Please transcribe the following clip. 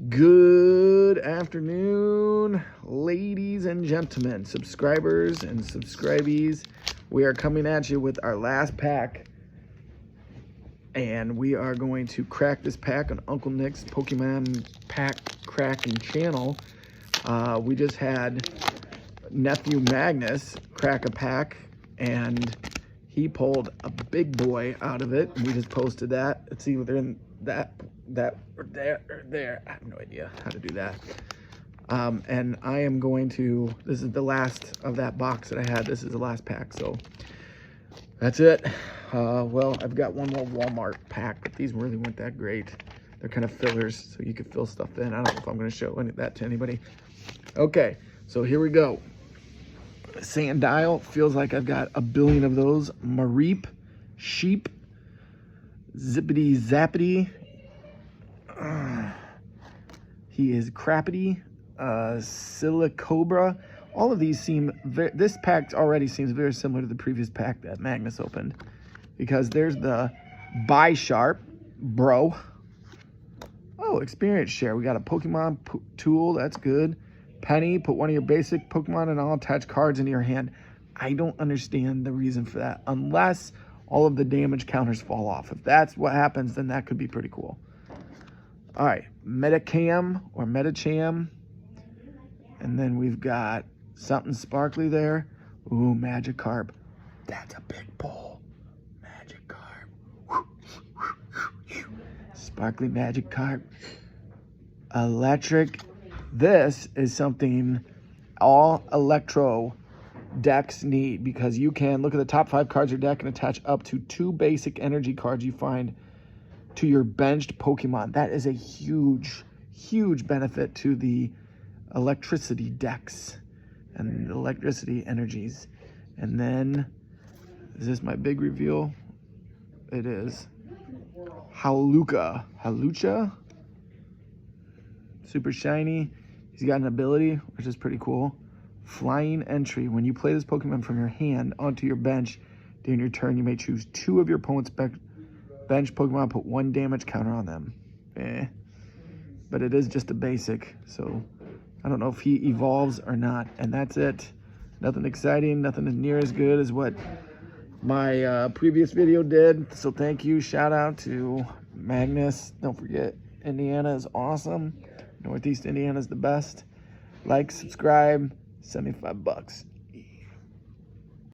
Good afternoon, ladies and gentlemen, subscribers and subscribees. We are coming at you with our last pack, and we are going to crack this pack on Uncle Nick's Pokemon pack cracking channel. We just had nephew Magnus crack a pack, and he pulled a big boy out of it. We just posted that. Let's see whether in that or there. I have no idea how to do that. And I am going to, this is the last of that box that I had. This is the last pack, so that's it. Well, I've got one more Walmart pack, but these really weren't that great. They're kind of fillers, so you could fill stuff in. I don't know if I'm going to show that to anybody. Okay, so here we go. Sandile, feels like I've got a billion of those. Mareep, Sheep, Zippity Zappity. He is Crappity, Silicobra. All of these seem, this pack already seems very similar to the previous pack that Magnus opened. Because there's the Bisharp, Bro. Oh, experience share. We got a Pokemon tool, that's good. Penny, put one of your basic Pokemon and I'll attach cards into your hand. I don't understand the reason for that, unless all of the damage counters fall off. If that's what happens, then that could be pretty cool. All right, Metacam or Metacham. And then we've got something sparkly there. Ooh, Magikarp. That's a big pull. Magikarp. Sparkly Magikarp. Electric. This is something all Electro decks need, because you can look at the top 5 cards of your deck and attach up to 2 basic energy cards you find to your benched Pokemon. That is a huge, huge benefit to the electricity decks and electricity energies. And then, is this my big reveal? It is. Hawlucha. Super shiny. He's got an ability, which is pretty cool. Flying Entry. When you play this Pokemon from your hand onto your bench during your turn, you may choose 2 of your opponent's bench Pokemon, put 1 damage counter on them. But it is just a basic, so I don't know if he evolves or not. And that's it. Nothing exciting, nothing near as good as what my previous video did. So thank you. Shout out to Magnus. Don't forget, Indiana is awesome. Northeast Indiana is the best. Like, subscribe, $75.